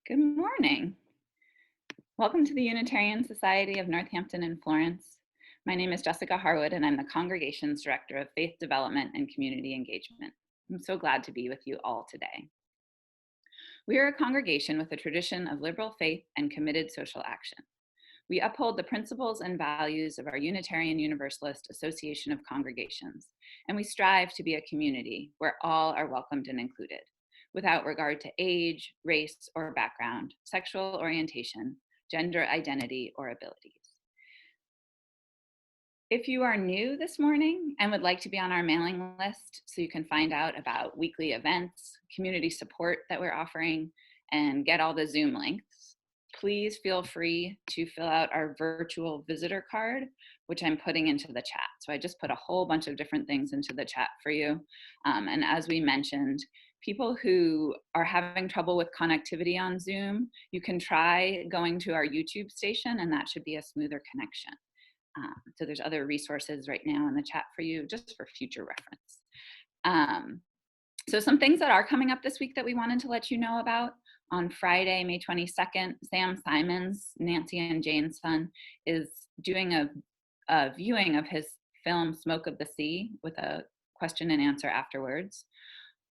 Good morning. Welcome to the Unitarian Society of Northampton and Florence. My name is Jessica Harwood, and I'm the Congregation's Director of Faith Development and Community Engagement. I'm so glad to be with you all today. We are a congregation with a tradition of liberal faith and committed social action. We uphold the principles and values of our Unitarian Universalist Association of Congregations, and we strive to be a community where all are welcomed and included, without regard to age, race, or background, sexual orientation, gender identity, or abilities. If you are new this morning and would like to be on our mailing list so you can find out about weekly events, community support that we're offering, and get all the Zoom links, please feel free to fill out our virtual visitor card, which I'm putting into the chat. So I just put a whole bunch of different things into the chat for you. And as we mentioned, people who are having trouble with connectivity on Zoom, you can try going to our YouTube station, and that should be a smoother connection. So there's other resources right now in the chat for you, just for future reference. So some things that are coming up this week that we wanted to let you know about. On Friday, May 22nd, Sam Simons, Nancy and Jane's son, is doing a viewing of his film Smoke of the Sea with a question and answer afterwards.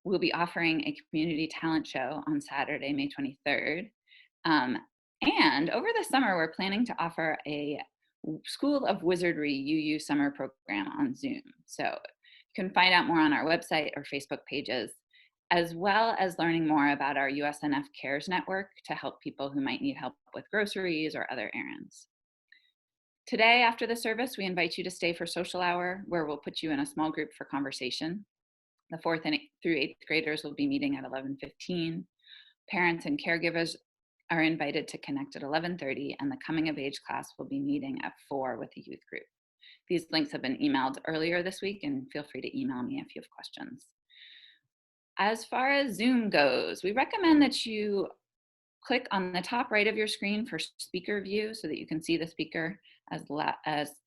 We'll be offering a community talent show on Saturday, May 23rd. And over the summer, we're planning to offer a School of Wizardry UU summer program on Zoom. So you can find out more on our website or Facebook pages, as well as learning more about our USNF Cares Network to help people who might need help with groceries or other errands. Today, after the service, we invite you to stay for social hour, where we'll put you in a small group for conversation. The 4th through 8th graders will be meeting at 11:15. Parents and caregivers are invited to connect at 11:30, and the coming of age class will be meeting at 4 with the youth group. These links have been emailed earlier this week, and feel free to email me if you have questions. As far as Zoom goes, we recommend that you click on the top right of your screen for speaker view so that you can see the speaker as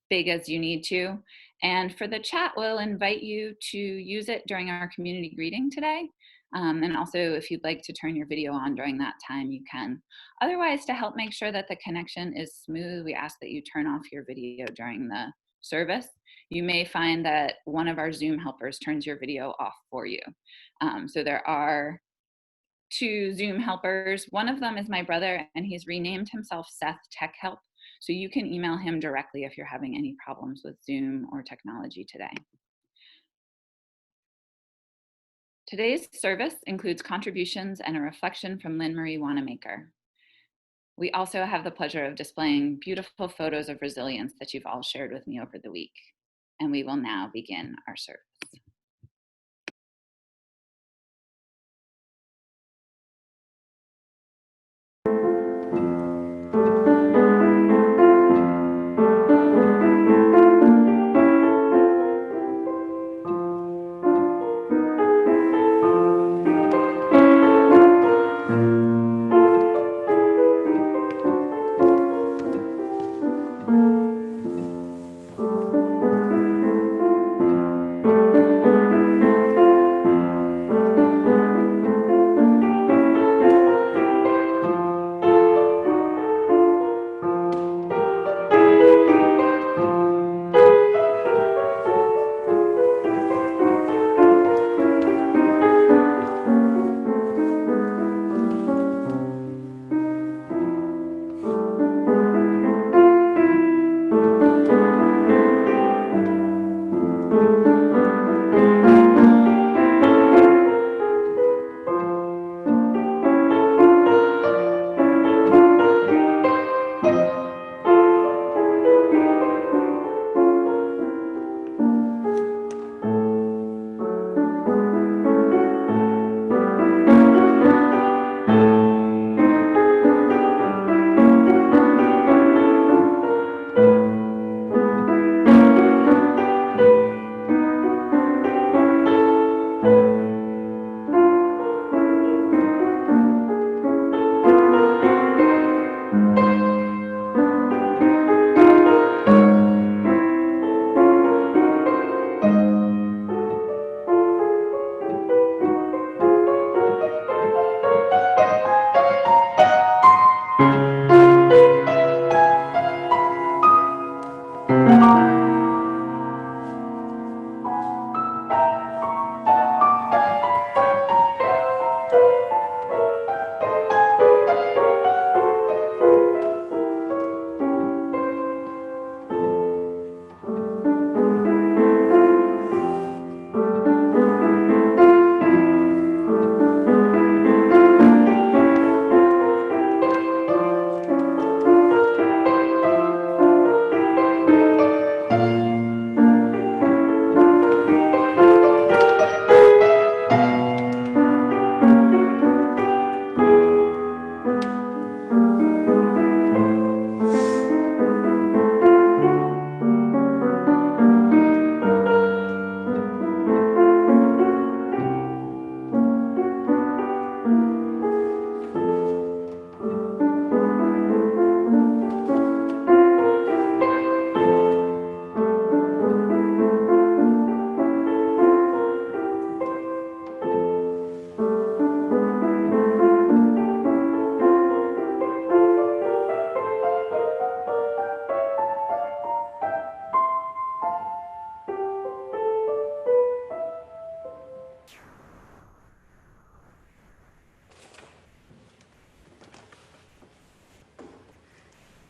big as you need to. And for the chat, we'll invite you to use it during our community greeting today. And also, if you'd like to turn your video on during that time, you can. Otherwise, to help make sure that the connection is smooth, we ask that you turn off your video during the service. You may find that one of our Zoom helpers turns your video off for you. So there are 2 Zoom helpers. One of them is my brother, and he's renamed himself Seth Tech Help. So you can email him directly if you're having any problems with Zoom or technology today. Today's service includes contributions and a reflection from Lynne Wanamaker. We also have the pleasure of displaying beautiful photos of resilience that you've all shared with me over the week. And we will now begin our service.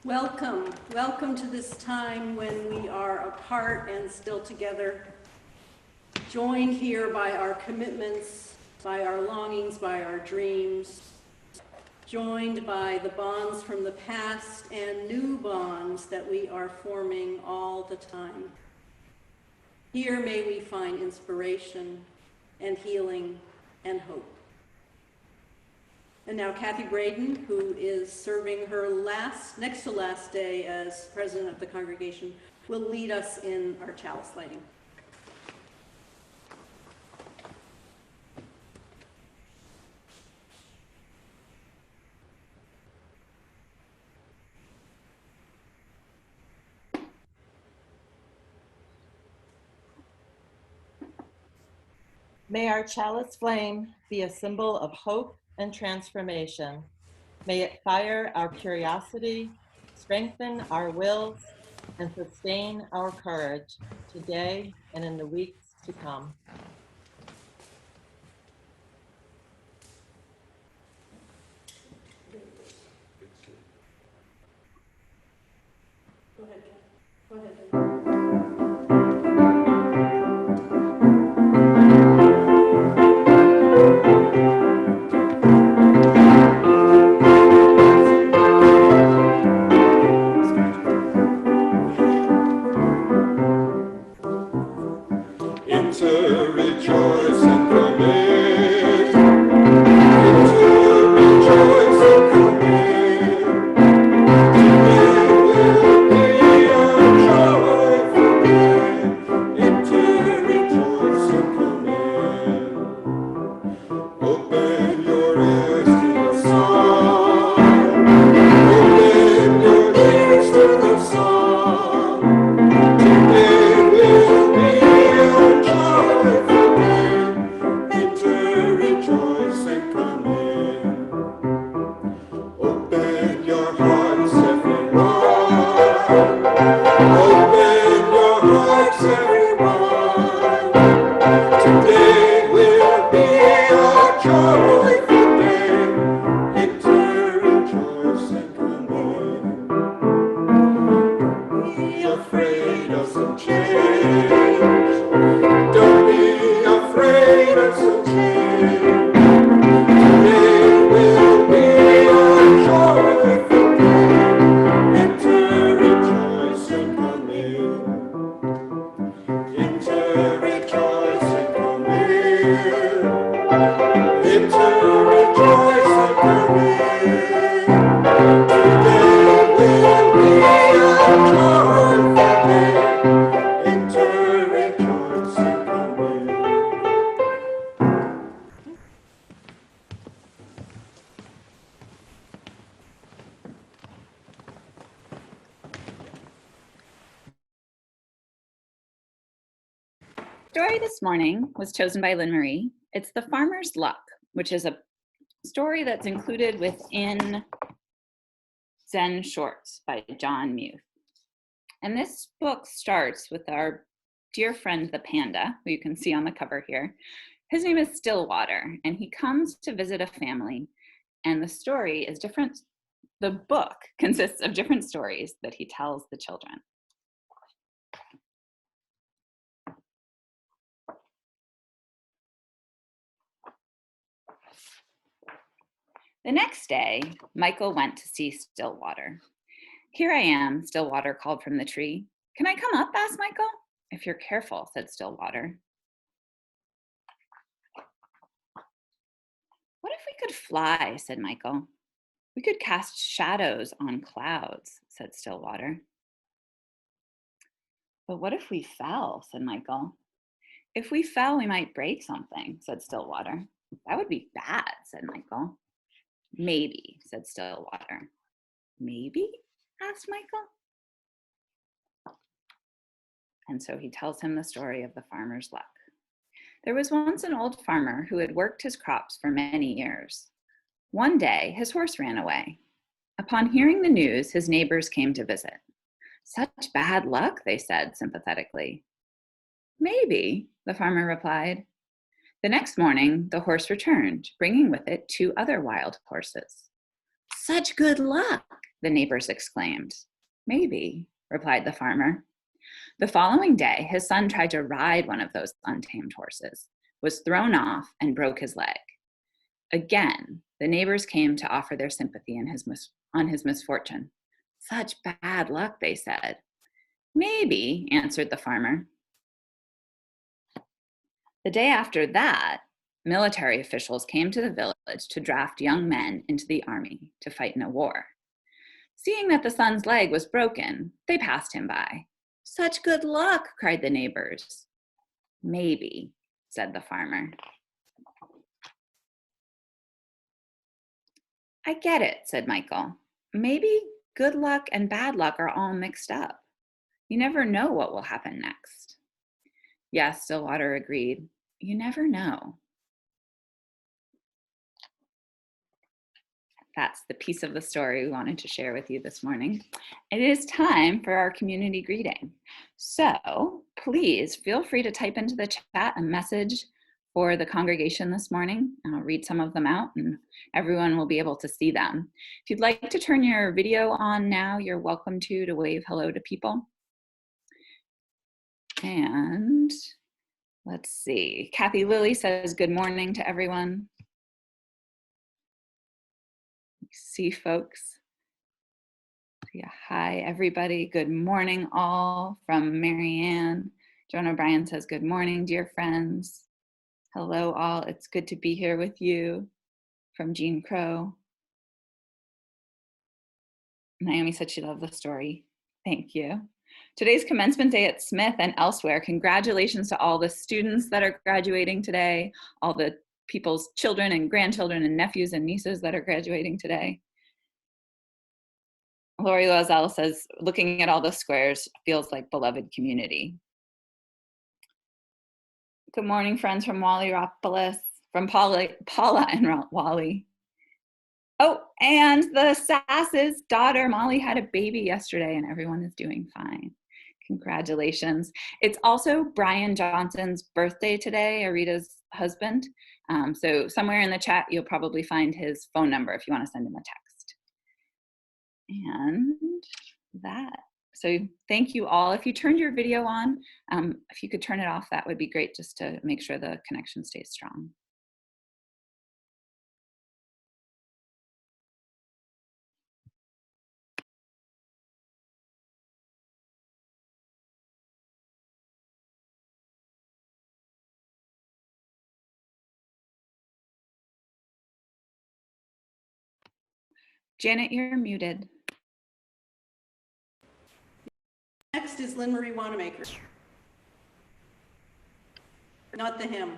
Welcome. Welcome to this time when we are apart and still together, joined here by our commitments, by our longings, by our dreams, joined by the bonds from the past and new bonds that we are forming all the time. Here may we find inspiration and healing and hope. And now Kathie Bredin, who is serving her next to last day as president of the congregation, will lead us in our chalice lighting. May our chalice flame be a symbol of hope and transformation. May it fire our curiosity, strengthen our wills, and sustain our courage today and in the weeks to come. Go ahead, Kath. Go ahead. Story this morning was chosen by Lynne Marie. It's The Farmer's Luck, which is a story that's included within Zen Shorts by John Muth. And this book starts with our dear friend, the panda, who you can see on the cover here. His name is Stillwater, and he comes to visit a family, and the story is different. The book consists of different stories that he tells the children. The next day, Michael went to see Stillwater. "Here I am," Stillwater called from the tree. "Can I come up?" asked Michael. "If you're careful," said Stillwater. "What if we could fly?" said Michael. "We could cast shadows on clouds," said Stillwater. "But what if we fell?" said Michael. "If we fell, we might break something," said Stillwater. "That would be bad," said Michael. "Maybe," said Stillwater. "Maybe?" asked Michael. And so he tells him the story of the farmer's luck. There was once an old farmer who had worked his crops for many years. One day, his horse ran away. Upon hearing the news, his neighbors came to visit. "Such bad luck," they said sympathetically. "Maybe," the farmer replied. The next morning, the horse returned, bringing with it 2 other wild horses. "Such good luck," the neighbors exclaimed. Maybe, replied the farmer. The following day, his son tried to ride one of those untamed horses, was thrown off, and broke his leg. Again, the neighbors came to offer their sympathy on his misfortune. Such bad luck, they said. Maybe, answered the farmer. The day after that, military officials came to the village to draft young men into the army to fight in a war. Seeing that the son's leg was broken, they passed him by. Such good luck, cried the neighbors. Maybe, said the farmer. I get it, said Michael. Maybe good luck and bad luck are all mixed up. You never know what will happen next. Yes, Stillwater agreed. You never know. That's the piece of the story we wanted to share with you this morning. It is time for our community greeting. So please feel free to type into the chat a message for the congregation this morning. I'll read some of them out and everyone will be able to see them. If you'd like to turn your video on now, you're welcome to wave hello to people. And let's see, Kathy Lilly says good morning to everyone. See folks. Yeah, hi everybody, good morning all from Marianne. Joan O'Brien says good morning, dear friends. Hello all, it's good to be here with you. From Jean Crow. Naomi said she loved the story. Thank you. Today's commencement day at Smith and elsewhere. Congratulations to all the students that are graduating today, all the people's children and grandchildren and nephews and nieces that are graduating today. Lori Loisel says, looking at all the squares feels like beloved community. Good morning, friends from Wallyropolis, from Paula and Wally. Oh, and the Sass's daughter, Molly, had a baby yesterday and everyone is doing fine. Congratulations. It's also Brian Johnson's birthday today, Arita's husband. So somewhere in the chat, you'll probably find his phone number if you want to send him a text. And that. So thank you all. If you turned your video on, if you could turn it off, that would be great just to make sure the connection stays strong. Janet, you're muted. Next is Lynne Marie Wanamaker. Not the hymn.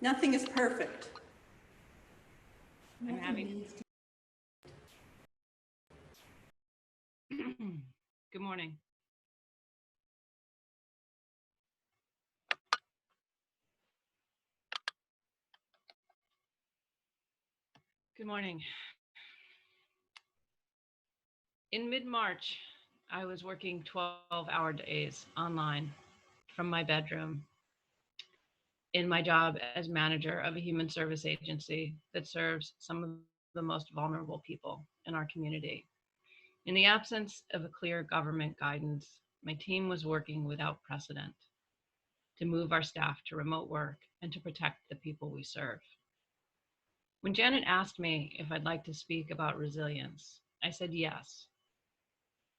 Nothing is perfect. I'm having. Good morning. Good morning. In mid-March, I was working 12-hour days online from my bedroom in my job as manager of a human service agency that serves some of the most vulnerable people in our community. In the absence of a clear government guidance, my team was working without precedent to move our staff to remote work and to protect the people we serve. When Janet asked me if I'd like to speak about resilience, I said yes.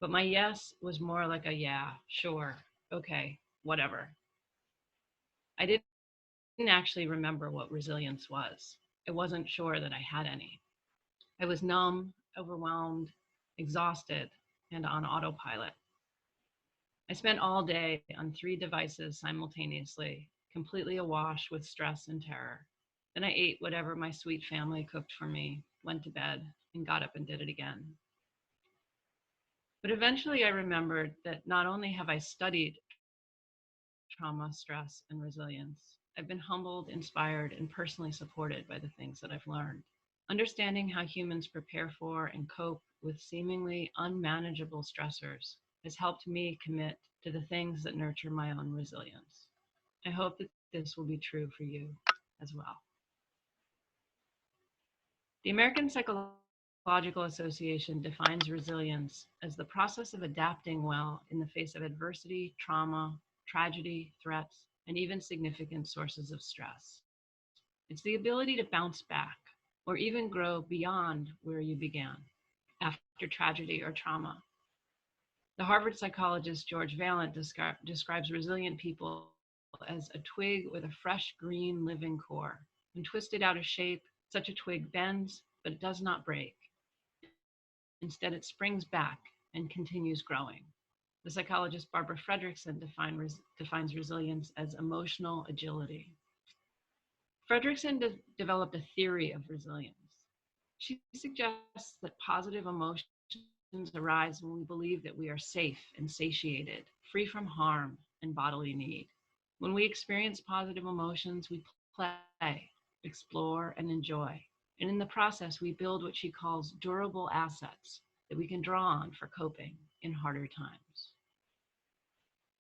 But my yes was more like a yeah, sure, okay, whatever. I didn't actually remember what resilience was. I wasn't sure that I had any. I was numb, overwhelmed, exhausted, and on autopilot. I spent all day on 3 devices simultaneously, completely awash with stress and terror. Then I ate whatever my sweet family cooked for me, went to bed, and got up and did it again. But eventually I remembered that not only have I studied trauma, stress, and resilience, I've been humbled, inspired, and personally supported by the things that I've learned. Understanding how humans prepare for and cope with seemingly unmanageable stressors has helped me commit to the things that nurture my own resilience. I hope that this will be true for you as well. The American Psychological Association defines resilience as the process of adapting well in the face of adversity, trauma, tragedy, threats, and even significant sources of stress. It's the ability to bounce back or even grow beyond where you began after tragedy or trauma. The Harvard psychologist George Valent describes resilient people as a twig with a fresh green living core. When twisted out of shape, such a twig bends, but it does not break. Instead, it springs back and continues growing. The psychologist Barbara Fredrickson defines resilience as emotional agility. Fredrickson developed a theory of resilience. She suggests that positive emotions arise when we believe that we are safe and satiated, free from harm and bodily need. When we experience positive emotions, we play, explore, and enjoy. And in the process, we build what she calls durable assets that we can draw on for coping in harder times.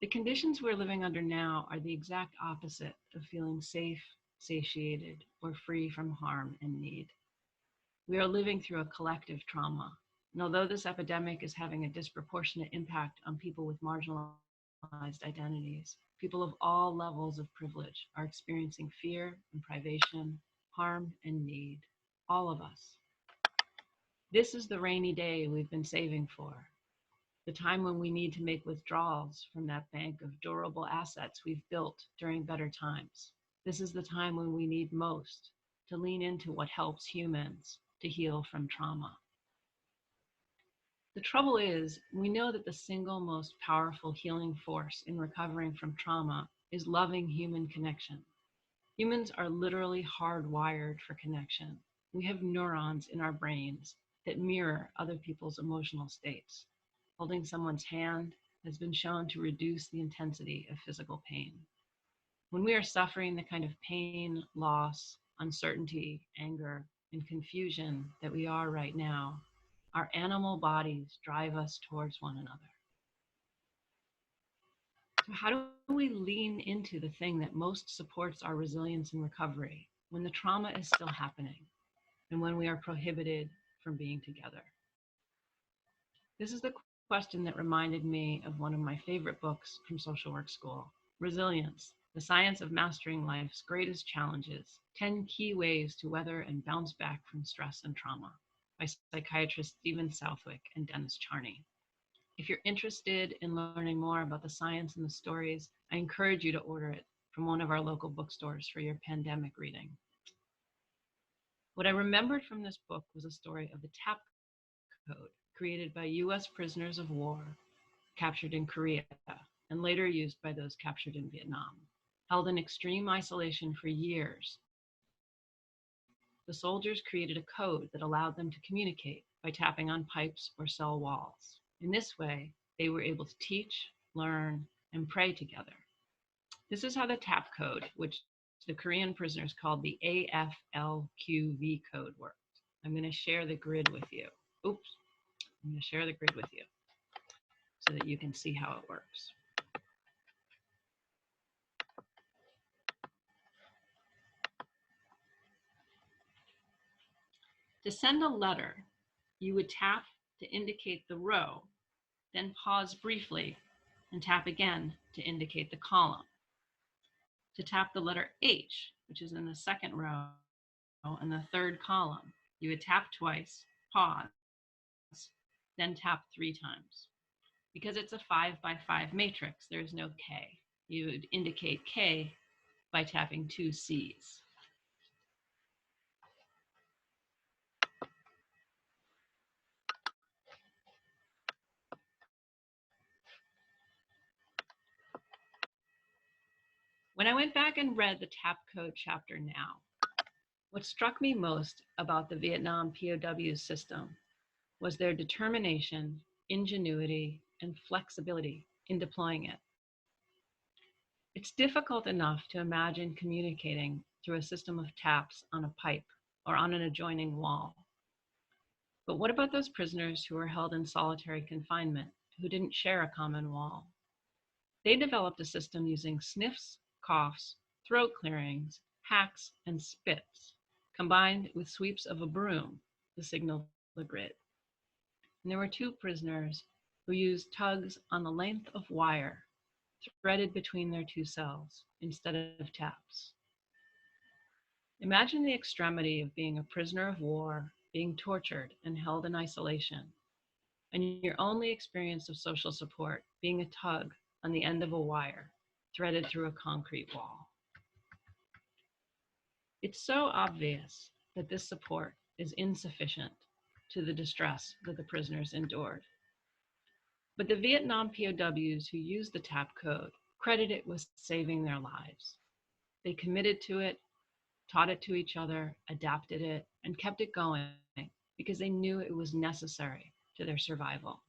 The conditions we're living under now are the exact opposite of feeling safe, satiated, or free from harm and need. We are living through a collective trauma. And although this epidemic is having a disproportionate impact on people with marginalized identities, people of all levels of privilege are experiencing fear and privation, harm and need. All of us. This is the rainy day we've been saving for. The time when we need to make withdrawals from that bank of durable assets we've built during better times. This is the time when we need most to lean into what helps humans to heal from trauma. The trouble is, we know that the single most powerful healing force in recovering from trauma is loving human connection. Humans are literally hardwired for connection. We have neurons in our brains that mirror other people's emotional states. Holding someone's hand has been shown to reduce the intensity of physical pain. When we are suffering the kind of pain, loss, uncertainty, anger, and confusion that we are right now, our animal bodies drive us towards one another. So how do we lean into the thing that most supports our resilience and recovery when the trauma is still happening and when we are prohibited from being together? This is the question that reminded me of one of my favorite books from social work school, Resilience, The Science of Mastering Life's Greatest Challenges, 10 Key Ways to Weather and Bounce Back from Stress and Trauma, by psychiatrists Stephen Southwick and Dennis Charney. If you're interested in learning more about the science and the stories, I encourage you to order it from one of our local bookstores for your pandemic reading. What I remembered from this book was a story of the TAP code created by US prisoners of war captured in Korea and later used by those captured in Vietnam. Held in extreme isolation for years, the soldiers created a code that allowed them to communicate by tapping on pipes or cell walls. In this way, they were able to teach, learn, and pray together. This is how the TAP code, which the Korean prisoners called the AFLQV code, worked. I'm going to share the grid with you. Oops. I'm going to share the grid with you so that you can see how it works. To send a letter, you would tap to indicate the row, then pause briefly and tap again to indicate the column. To tap the letter H, which is in the second row and the third column, you would tap twice, pause, then tap 3 times. Because it's a 5x5 matrix, there's no K. You would indicate K by tapping 2 Cs. When I went back and read the TAP code chapter now, what struck me most about the Vietnam POW system was their determination, ingenuity, and flexibility in deploying it. It's difficult enough to imagine communicating through a system of taps on a pipe or on an adjoining wall. But what about those prisoners who were held in solitary confinement, who didn't share a common wall? They developed a system using sniffs, coughs, throat clearings, hacks, and spits, combined with sweeps of a broom to signal the grid. And there were 2 prisoners who used tugs on the length of wire threaded between their 2 cells instead of taps. Imagine the extremity of being a prisoner of war, being tortured and held in isolation, and your only experience of social support being a tug on the end of a wire threaded through a concrete wall. It's so obvious that this support is insufficient to the distress that the prisoners endured. But the Vietnam POWs who used the TAP code credit it with saving their lives. They committed to it, taught it to each other, adapted it, and kept it going because they knew it was necessary to their survival.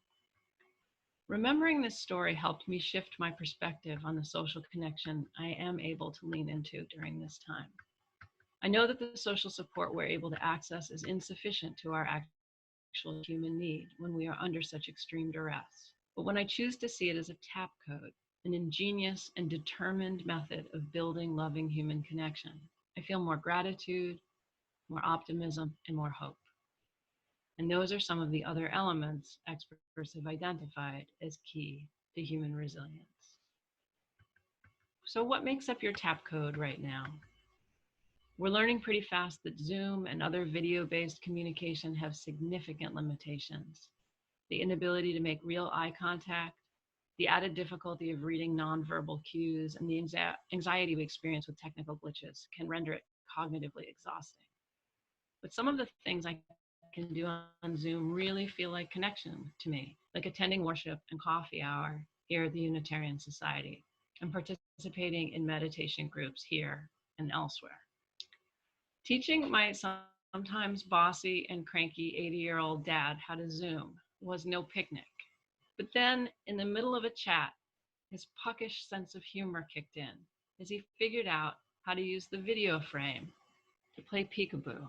Remembering this story helped me shift my perspective on the social connection I am able to lean into during this time. I know that the social support we're able to access is insufficient to our actual human need when we are under such extreme duress. But when I choose to see it as a TAP code, an ingenious and determined method of building loving human connection, I feel more gratitude, more optimism, and more hope. And those are some of the other elements experts have identified as key to human resilience. So what makes up your TAP code right now? We're learning pretty fast that Zoom and other video-based communication have significant limitations. The inability to make real eye contact, the added difficulty of reading nonverbal cues, and the anxiety we experience with technical glitches can render it cognitively exhausting. But some of the things I can do on Zoom really feel like connection to me, like attending worship and coffee hour here at the Unitarian Society and participating in meditation groups here and elsewhere. Teaching my sometimes bossy and cranky 80-year-old dad how to Zoom was no picnic. But then, in the middle of a chat, his puckish sense of humor kicked in as he figured out how to use the video frame to play peekaboo.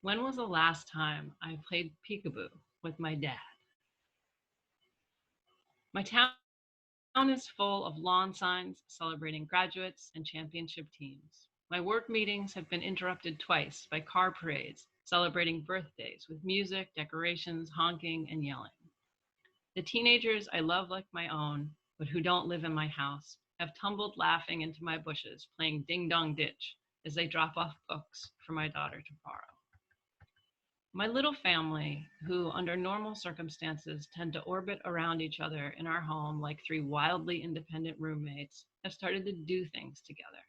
When was the last time I played peekaboo with my dad? My town is full of lawn signs celebrating graduates and championship teams. My work meetings have been interrupted twice by car parades celebrating birthdays with music, decorations, honking, and yelling. The teenagers I love like my own, but who don't live in my house, have tumbled laughing into my bushes, playing ding dong ditch as they drop off books for my daughter to borrow. My little family, who under normal circumstances tend to orbit around each other in our home like 3 wildly independent roommates, have started to do things together.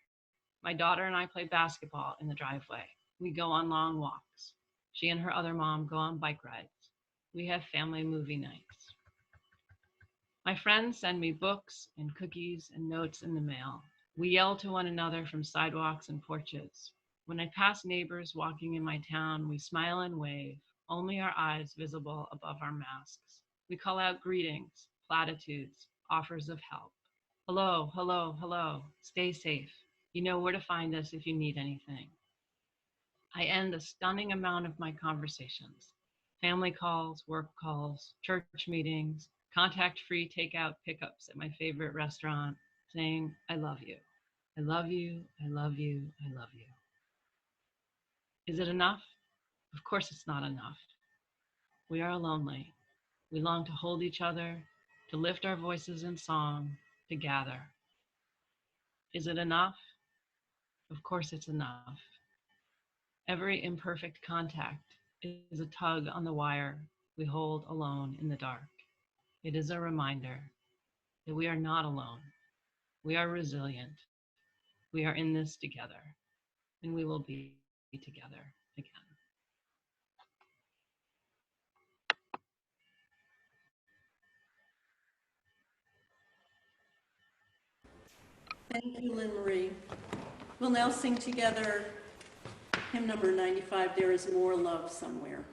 My daughter and I play basketball in the driveway. We go on long walks. She and her other mom go on bike rides. We have family movie nights. My friends send me books and cookies and notes in the mail. We yell to one another from sidewalks and porches. When I pass neighbors walking in my town, we smile and wave, only our eyes visible above our masks. We call out greetings, platitudes, offers of help. Hello, hello, hello, stay safe. You know where to find us if you need anything. I end a stunning amount of my conversations, family calls, work calls, church meetings, contact-free takeout pickups at my favorite restaurant, saying, I love you. I love you, I love you, I love you. Is it enough? Of course it's not enough. We are lonely. We long to hold each other, to lift our voices in song, to gather. Is it enough? Of course it's enough. Every imperfect contact is a tug on the wire we hold alone in the dark. It is a reminder that we are not alone. We are resilient. We are in this together, and we will be together again. Thank you, Lynne Marie. We'll now sing together hymn number 95, There Is More Love Somewhere.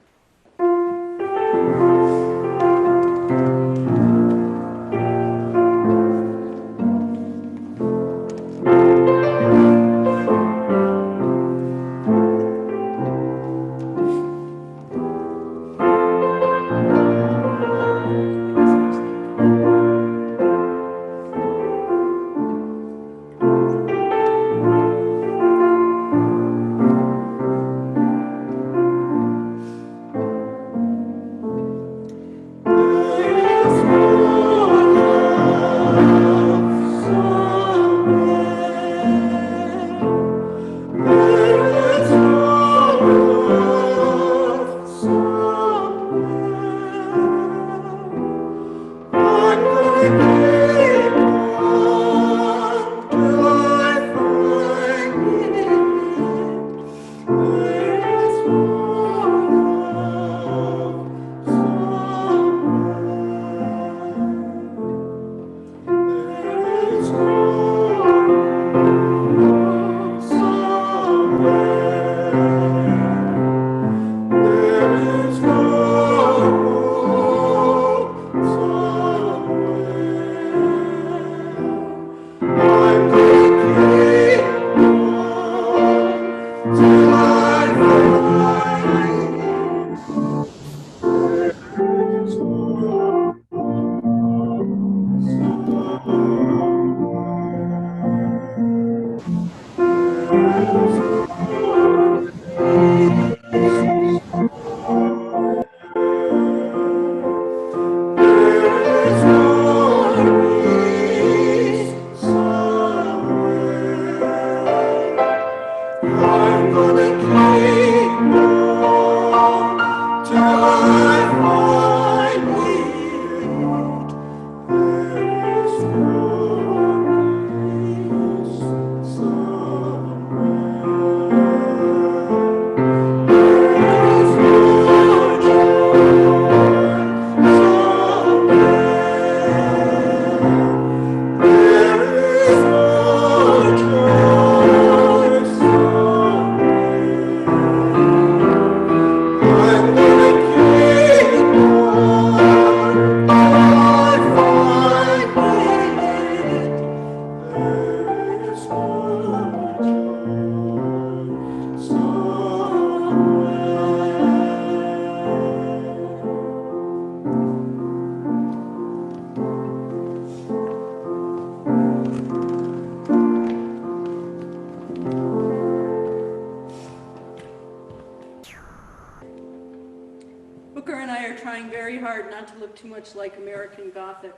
Too much like American Gothic,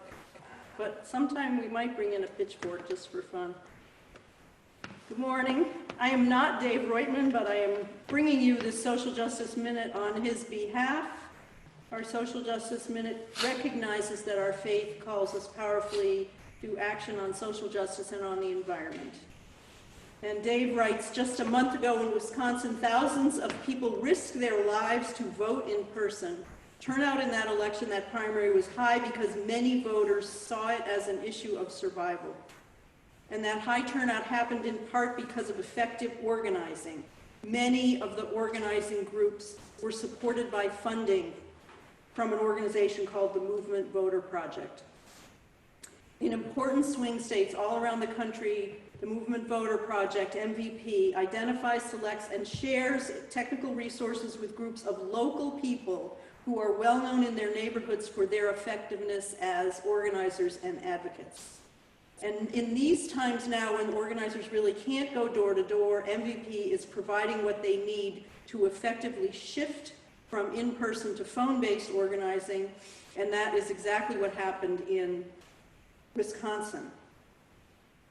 but sometime we might bring in a pitchfork just for fun. Good morning. I am not Dave Reutman, but I am bringing you this Social Justice Minute on his behalf. Our Social Justice Minute recognizes that our faith calls us powerfully to action on social justice and on the environment. And Dave writes, just a month ago in Wisconsin, thousands of people risked their lives to vote in person. Turnout in that election, that primary, was high because many voters saw it as an issue of survival. And that high turnout happened in part because of effective organizing. Many of the organizing groups were supported by funding from an organization called the Movement Voter Project. In important swing states all around the country, the Movement Voter Project, MVP, identifies, selects, and shares technical resources with groups of local people who are well known in their neighborhoods for their effectiveness as organizers and advocates. And in these times now when organizers really can't go door to door, MVP is providing what they need to effectively shift from in-person to phone-based organizing, and that is exactly what happened in Wisconsin.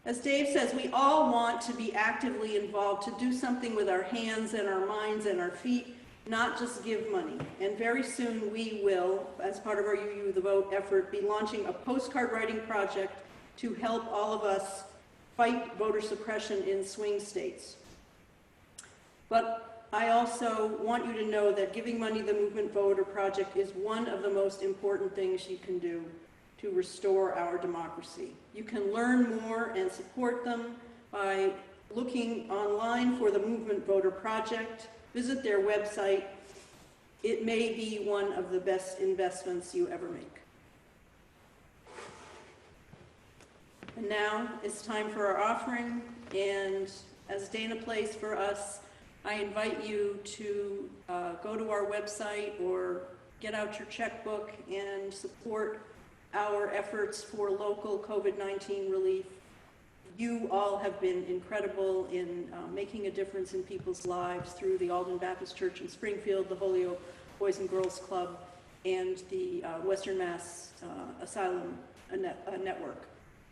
As Dave says, we all want to be actively involved, to do something with our hands and our minds and our feet, not just give money. And very soon we will, as part of our UU the Vote effort, be launching a postcard writing project to help all of us fight voter suppression in swing states. But I also want you to know that giving money to the Movement Voter Project is one of the most important things you can do to restore our democracy. You can learn more and support them by looking online for the Movement Voter Project. Visit their website. It may be one of the best investments you ever make. And now it's time for our offering, and as Dana plays for us, I invite you to go to our website or get out your checkbook and support our efforts for local COVID-19 relief. You all have been incredible in making a difference in people's lives through the Alden Baptist Church in Springfield, the Holyoke Boys and Girls Club, and the Western Mass Asylum Network.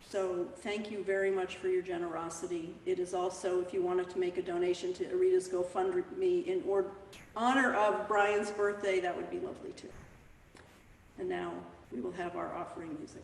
So thank you very much for your generosity. It is also, if you wanted to make a donation to Arita's GoFundMe in honor of Brian's birthday, that would be lovely too. And now we will have our offering music.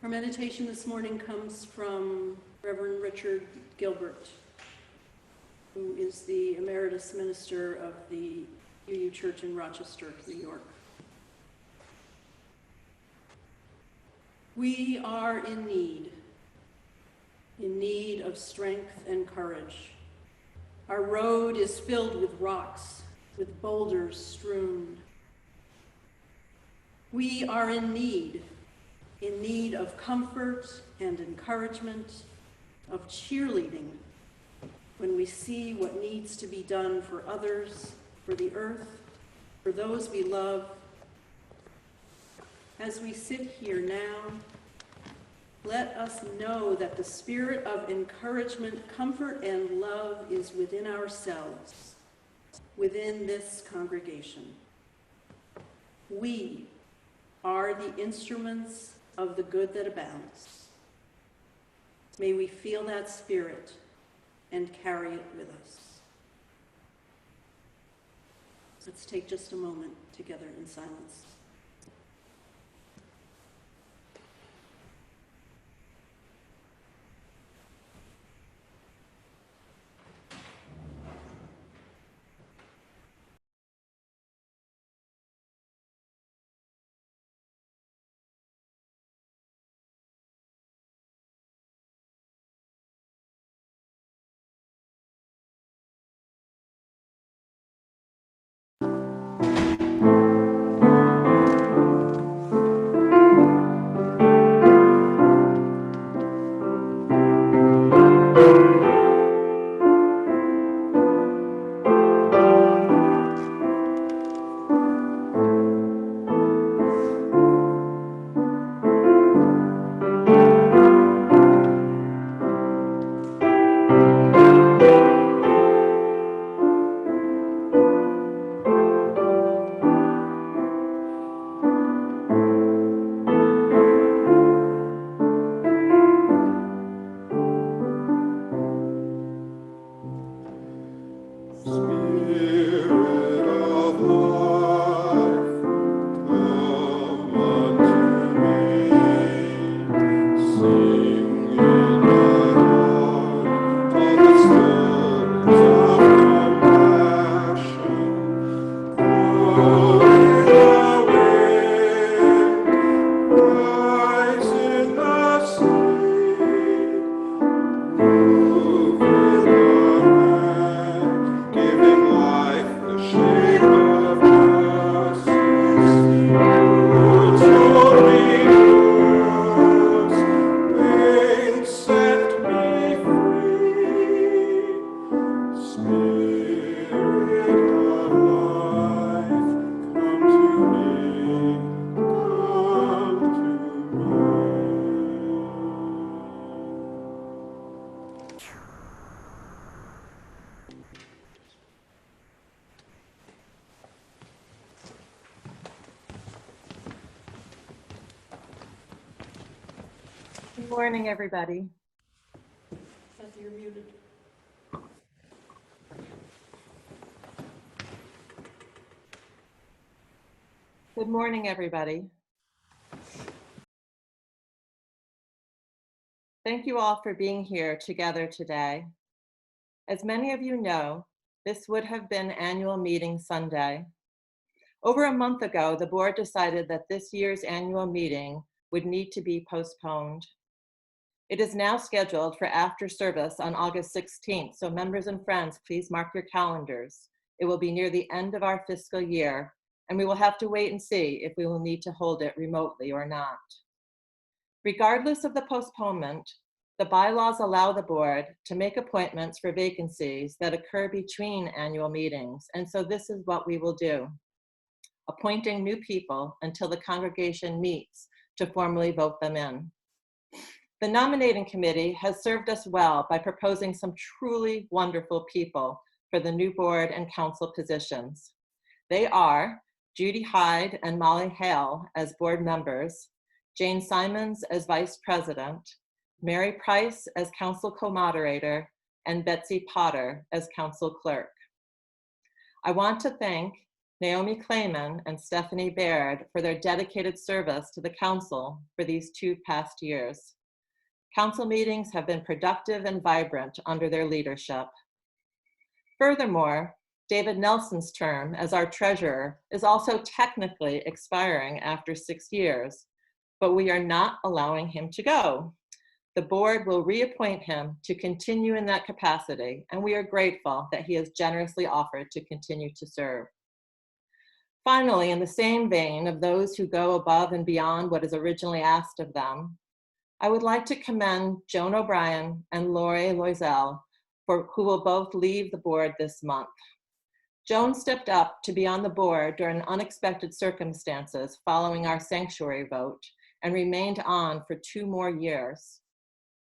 Our meditation this morning comes from Reverend Richard Gilbert, who is the Emeritus Minister of the UU Church in Rochester, New York. We are in need of strength and courage. Our road is filled with rocks, with boulders strewn. We are in need of comfort and encouragement, of cheerleading when we see what needs to be done for others, for the earth, for those we love. As we sit here now, let us know that the spirit of encouragement, comfort, and love is within ourselves, within this congregation. We are the instruments of the good that abounds. May we feel that spirit and carry it with us. Let's take just a moment together in silence. Good morning, everybody. Kathie, you're muted. Good morning, everybody. Thank you all for being here together today. As many of you know, this would have been annual meeting Sunday. Over a month ago, the board decided that this year's annual meeting would need to be postponed. It is now scheduled for after service on August 16th, so members and friends, please mark your calendars. It will be near the end of our fiscal year, and we will have to wait and see if we will need to hold it remotely or not. Regardless of the postponement, the bylaws allow the board to make appointments for vacancies that occur between annual meetings, and so this is what we will do. Appointing new people until the congregation meets to formally vote them in. The nominating committee has served us well by proposing some truly wonderful people for the new board and council positions. They are Judy Hyde and Molly Hale as board members, Jane Simons as vice president, Mary Price as council co-moderator, and Betsy Potter as council clerk. I want to thank Naomi Clayman and Stephanie Baird for their dedicated service to the Council for these 2 past years. Council meetings have been productive and vibrant under their leadership. Furthermore, David Nelson's term as our treasurer is also technically expiring after 6 years, but we are not allowing him to go. The board will reappoint him to continue in that capacity, and we are grateful that he has generously offered to continue to serve. Finally, in the same vein of those who go above and beyond what is originally asked of them, I would like to commend Joan O'Brien and Lori Loisel, who will both leave the board this month. Joan stepped up to be on the board during unexpected circumstances following our sanctuary vote and remained on for 2 more years.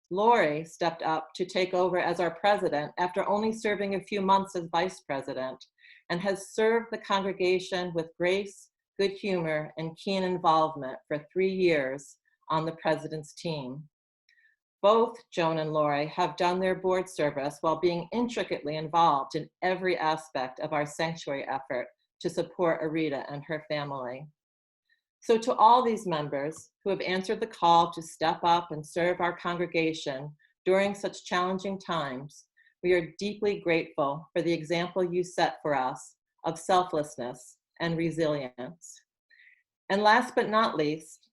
Lori stepped up to take over as our president after only serving a few months as vice president, and has served the congregation with grace, good humor, and keen involvement for 3 years on the president's team. Both Joan and Lori have done their board service while being intricately involved in every aspect of our sanctuary effort to support Arita and her family. So to all these members who have answered the call to step up and serve our congregation during such challenging times, we are deeply grateful for the example you set for us of selflessness and resilience. And last but not least,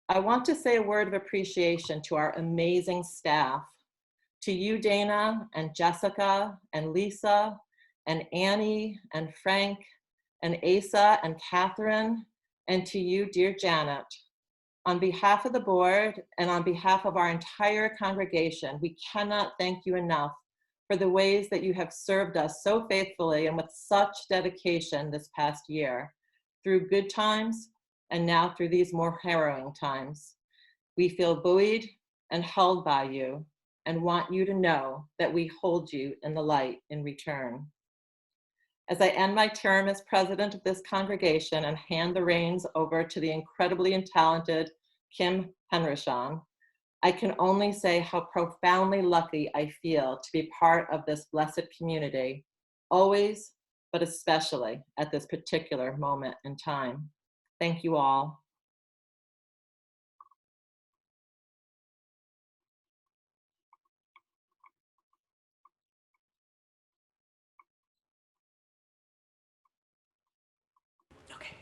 I want to say a word of appreciation to our amazing staff, to you, Dana, and Jessica, and Lisa, and Annie, and Frank, and Asa, and Catherine, and to you, dear Janet. On behalf of the board and on behalf of our entire congregation, we cannot thank you enough for the ways that you have served us so faithfully and with such dedication this past year, through good times and now through these more harrowing times. We feel buoyed and held by you and want you to know that we hold you in the light in return. As I end my term as president of this congregation and hand the reins over to the incredibly talented Kim Henrishon, I can only say how profoundly lucky I feel to be part of this blessed community, always, but especially at this particular moment in time. Thank you all. Okay.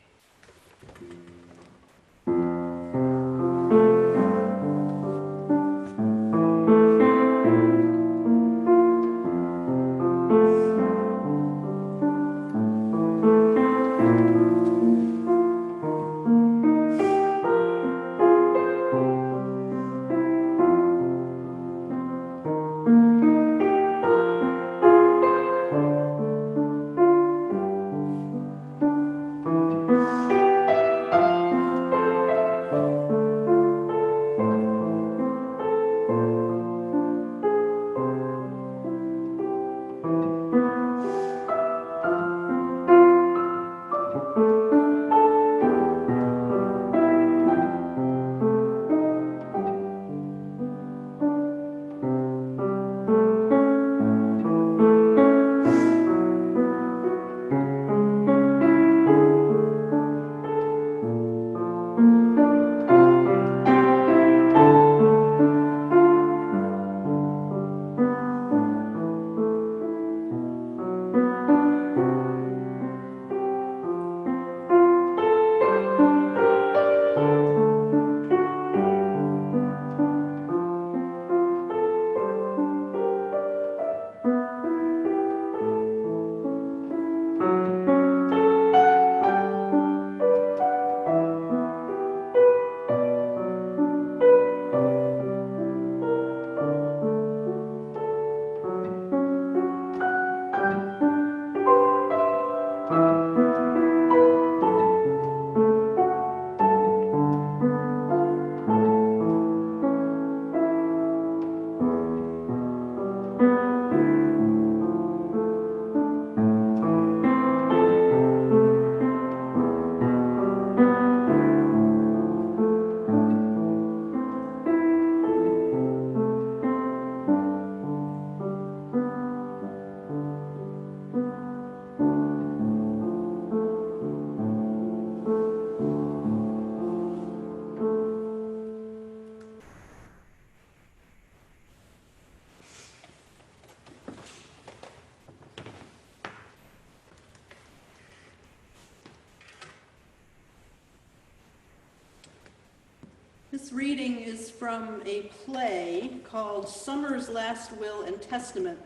This reading is from a play called Summer's Last Will and Testament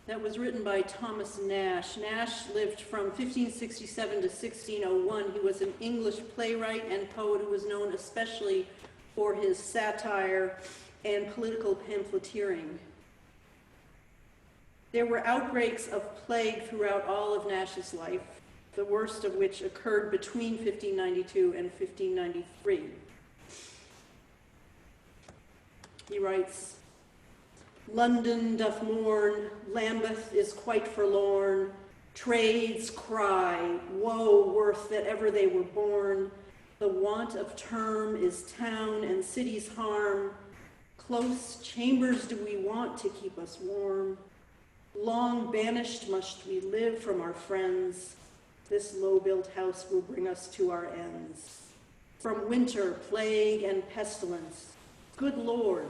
that was written by Thomas Nash. Nash lived from 1567 to 1601. He was an English playwright and poet who was known especially for his satire and political pamphleteering. There were outbreaks of plague throughout all of Nash's life, the worst of which occurred between 1592 and 1593. He writes, "London doth mourn, Lambeth is quite forlorn, trades cry, woe worth that ever they were born. The want of term is town and city's harm. Close chambers do we want to keep us warm. Long banished must we live from our friends. This low-built house will bring us to our ends. From winter, plague, and pestilence, good Lord,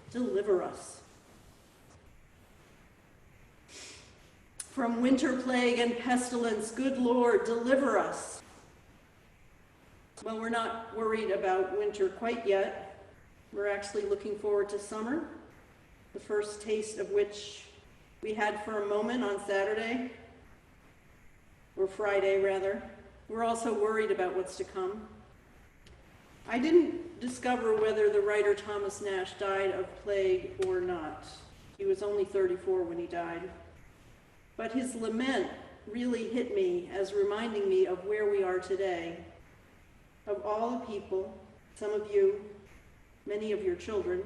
deliver us." From winter, plague, and pestilence, good Lord, deliver us. Well, we're not worried about winter quite yet. We're actually looking forward to summer, the first taste of which we had for a moment on Saturday, or Friday rather. We're also worried about what's to come. I didn't discover whether the writer Thomas Nash died of plague or not. He was only 34 when he died. But his lament really hit me as reminding me of where we are today. Of all the people, some of you, many of your children,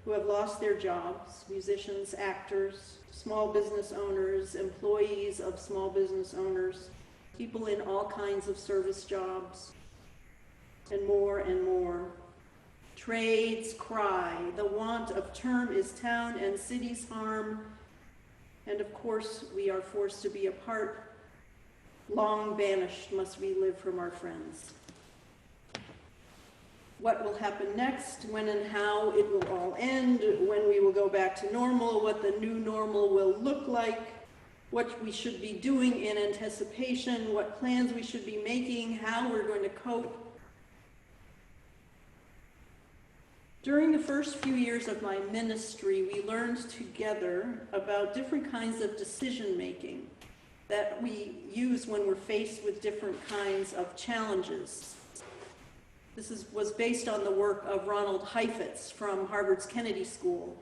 who have lost their jobs, musicians, actors, small business owners, employees of small business owners, people in all kinds of service jobs, and more and more. Trades cry, the want of term is town and city's harm, and of course we are forced to be apart. Long banished must we live from our friends. What will happen next, when and how it will all end, when we will go back to normal, what the new normal will look like, what we should be doing in anticipation, what plans we should be making, how we're going to cope. During the first few years of my ministry, we learned together about different kinds of decision making that we use when we're faced with different kinds of challenges. This was based on the work of Ronald Heifetz from Harvard's Kennedy School.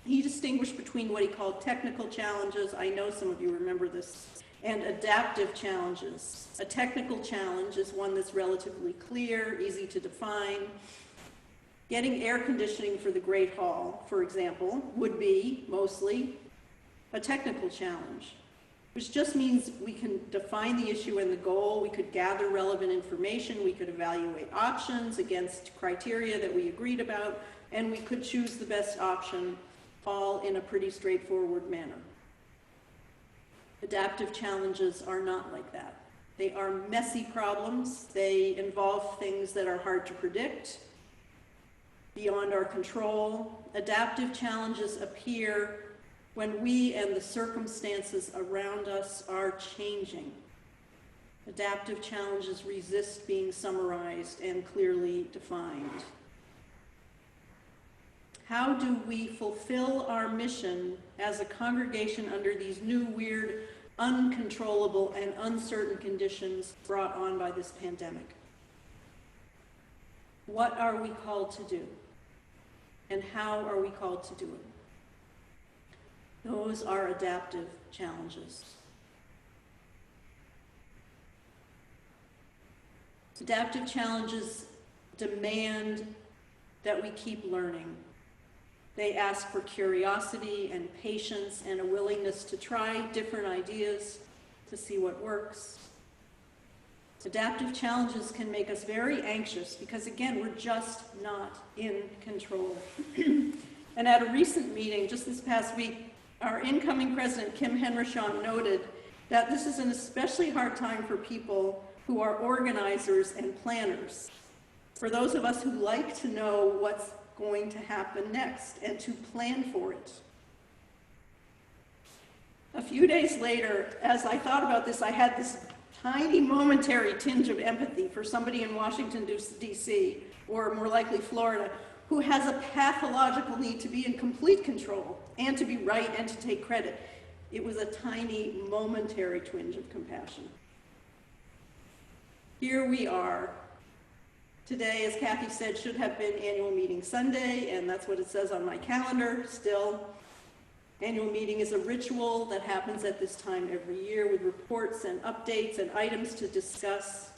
He distinguished between what he called technical challenges, I know some of you remember this, and adaptive challenges. A technical challenge is one that's relatively clear, easy to define. Getting air conditioning for the Great Hall, for example, would be mostly a technical challenge, which just means we can define the issue and the goal, we could gather relevant information, we could evaluate options against criteria that we agreed about, and we could choose the best option, all in a pretty straightforward manner. Adaptive challenges are not like that. They are messy problems. They involve things that are hard to predict, beyond our control. Adaptive challenges appear when we and the circumstances around us are changing. Adaptive challenges resist being summarized and clearly defined. How do we fulfill our mission as a congregation under these new, weird, uncontrollable, and uncertain conditions brought on by this pandemic? What are we called to do? And how are we called to do it? Those are adaptive challenges. Adaptive challenges demand that we keep learning. They ask for curiosity and patience and a willingness to try different ideas to see what works. Adaptive challenges can make us very anxious because, again, we're just not in control. And at a recent meeting just this past week, our incoming president, Kim Henrichon, noted that this is an especially hard time for people who are organizers and planners. For those of us who like to know what's going to happen next and to plan for it. A few days later, as I thought about this, I had this tiny momentary tinge of empathy for somebody in Washington, D.C., or more likely Florida, who has a pathological need to be in complete control and to be right and to take credit. It was a tiny momentary twinge of compassion. Here we are. Today, as Kathie said, should have been annual meeting Sunday, and that's what it says on my calendar still. Annual meeting is a ritual that happens at this time every year with reports and updates and items to discuss,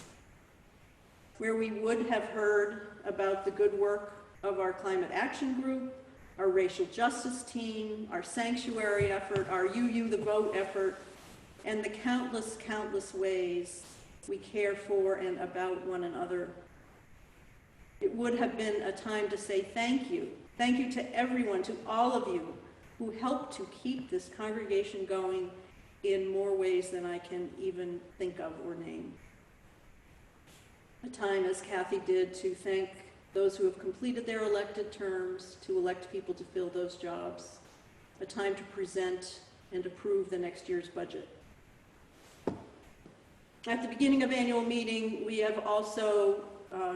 where we would have heard about the good work of our climate action group, our racial justice team, our sanctuary effort, our UU the Vote effort, and the countless, countless ways we care for and about one another. It would have been a time to say thank you. Thank you to everyone, to all of you who helped to keep this congregation going in more ways than I can even think of or name. A time, as Kathie did, to thank those who have completed their elected terms, to elect people to fill those jobs. A time to present and approve the next year's budget. At the beginning of annual meeting, we have also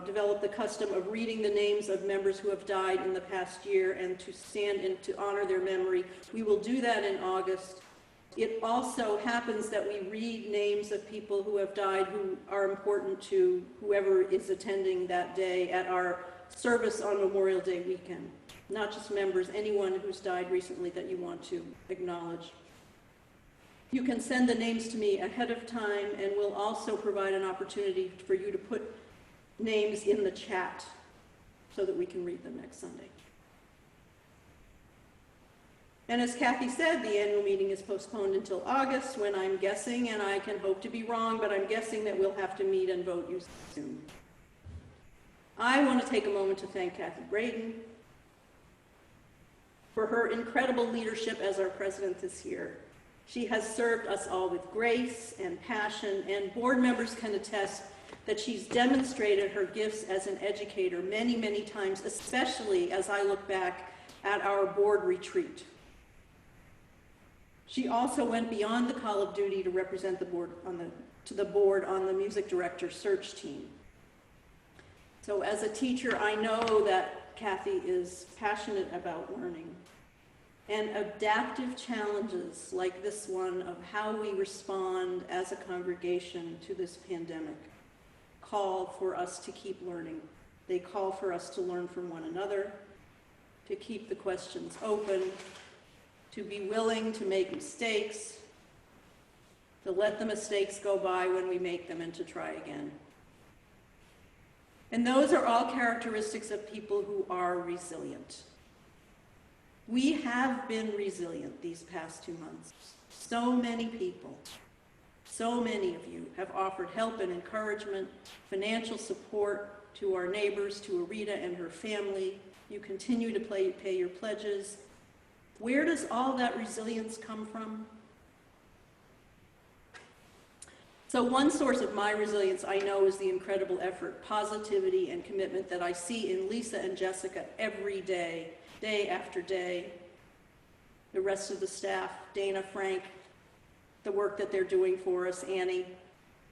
developed the custom of reading the names of members who have died in the past year and to stand and to honor their memory. We will do that in August. It also happens that we read names of people who have died who are important to whoever is attending that day at our service on Memorial Day weekend. Not just members, anyone who's died recently that you want to acknowledge. You can send the names to me ahead of time, and we'll also provide an opportunity for you to put names in the chat so that we can read them next Sunday. And as Kathie said, the annual meeting is postponed until August, when I'm guessing, and I can hope to be wrong, but I'm guessing that we'll have to meet and vote you soon. I want to take a moment to thank Kathie Bredin for her incredible leadership as our president this year. She has served us all with grace and passion, and board members can attest that she's demonstrated her gifts as an educator many, many times, especially as I look back at our board retreat. She also went beyond the call of duty to represent the board on the music director search team. So as a teacher, I know that Kathie is passionate about learning. And adaptive challenges like this one of how we respond as a congregation to this pandemic call for us to keep learning. They call for us to learn from one another, to keep the questions open, to be willing to make mistakes, to let the mistakes go by when we make them, and to try again. And those are all characteristics of people who are resilient. We have been resilient these past 2 months. So many people, so many of you have offered help and encouragement, financial support to our neighbors, to Arita and her family. You continue to pay your pledges. Where does all that resilience come from? So one source of my resilience, I know, is the incredible effort, positivity, and commitment that I see in Lisa and Jessica every day, day after day. The rest of the staff, Dana, Frank, the work that they're doing for us, Annie.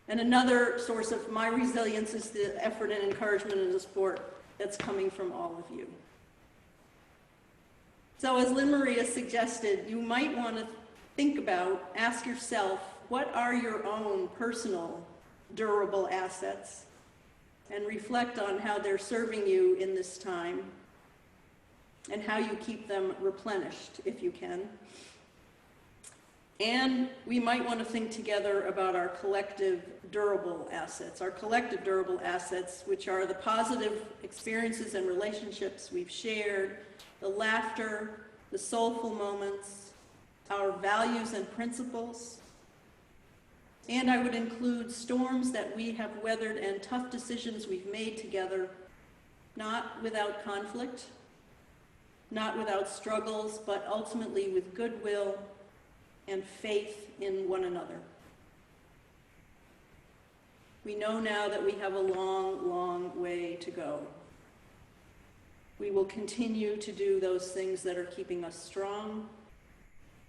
And another source of my resilience is the effort and encouragement and the support that's coming from all of you. So as Lynne Maria suggested, you might want to think about, ask yourself, what are your own personal durable assets? And reflect on how they're serving you in this time and how you keep them replenished if you can. And we might want to think together about our collective durable assets, which are the positive experiences and relationships we've shared, the laughter, the soulful moments, our values and principles. And I would include storms that we have weathered and tough decisions we've made together, not without conflict, not without struggles, but ultimately with goodwill and faith in one another. We know now that we have a long, long way to go. We will continue to do those things that are keeping us strong.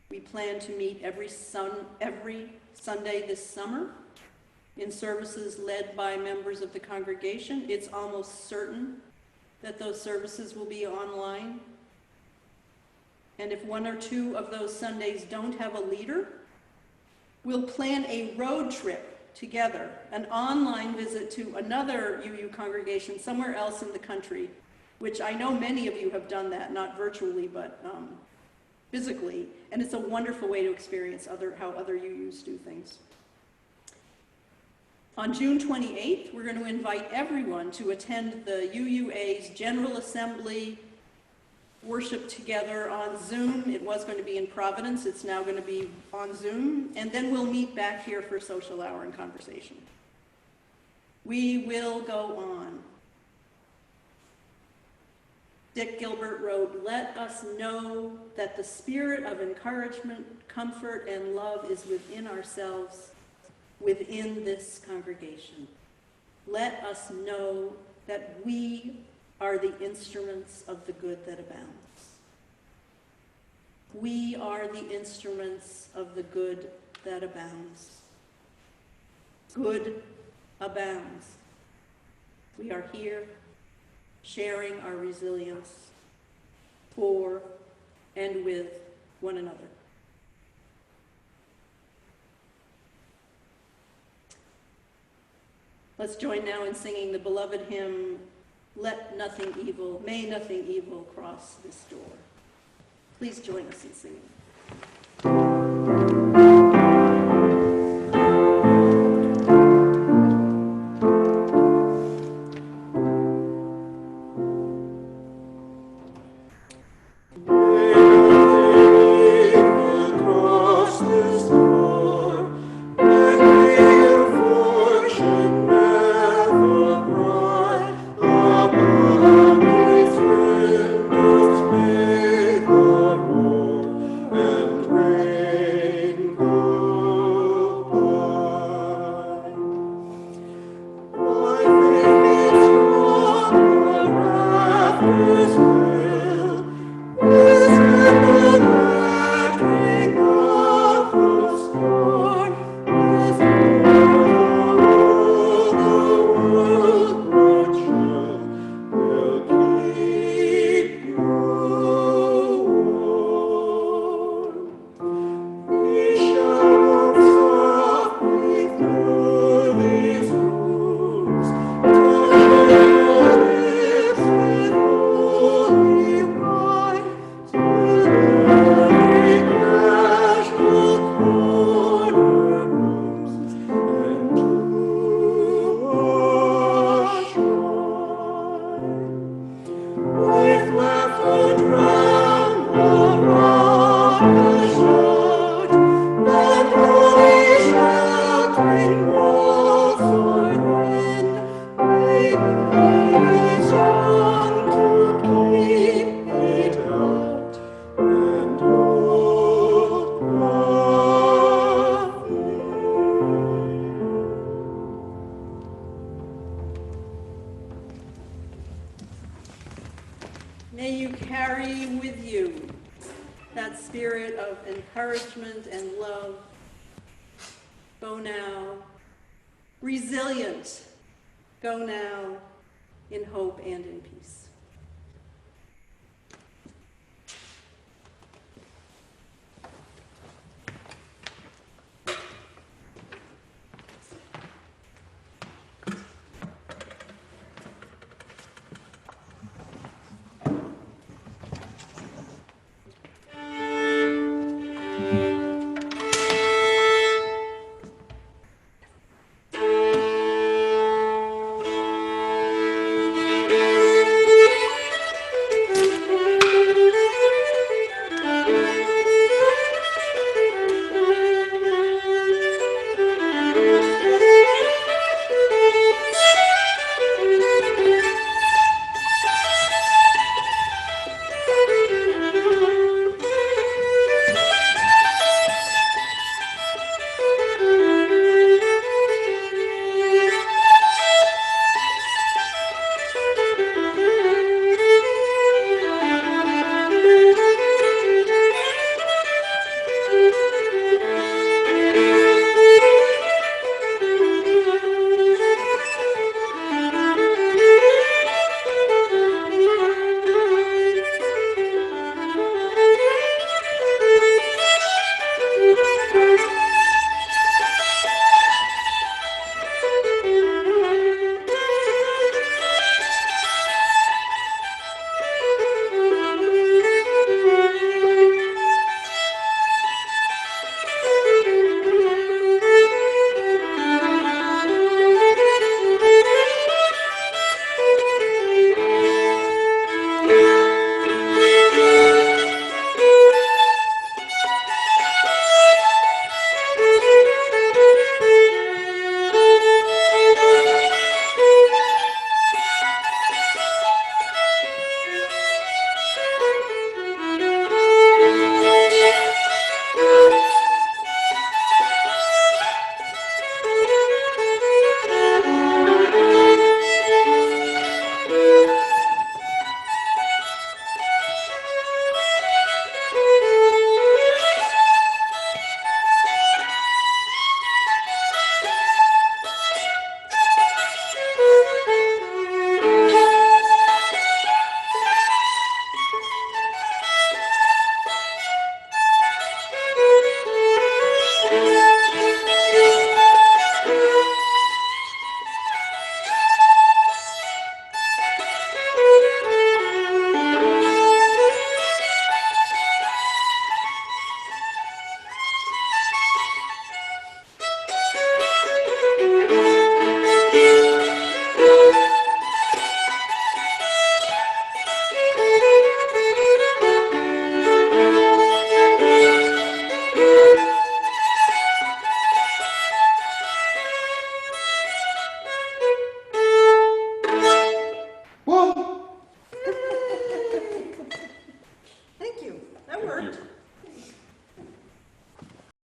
We plan to meet every Sunday this summer in services led by members of the congregation. It's almost certain that those services will be online. And if one or two of those Sundays don't have a leader, we'll plan a road trip together, an online visit to another UU congregation somewhere else in the country, which I know many of you have done that, not virtually, but physically, and it's a wonderful way to experience how other UUs do things. On June 28th, we're going to invite everyone to attend the UUA's General Assembly worship together on Zoom. It was going to be in Providence. It's now going to be on Zoom. And then we'll meet back here for social hour and conversation. We will go on. Dick Gilbert wrote, "Let us know that the spirit of encouragement, comfort, and love is within ourselves, within this congregation. Let us know that we are the instruments of the good that abounds." We are the instruments of the good that abounds. Good abounds. We are here sharing our resilience for and with one another. Let's join now in singing the beloved hymn, "Let Nothing Evil, May Nothing Evil Cross This Door." Please join us in singing. May you carry with you that spirit of encouragement and love. Go now, resilient. Go now in hope and in peace.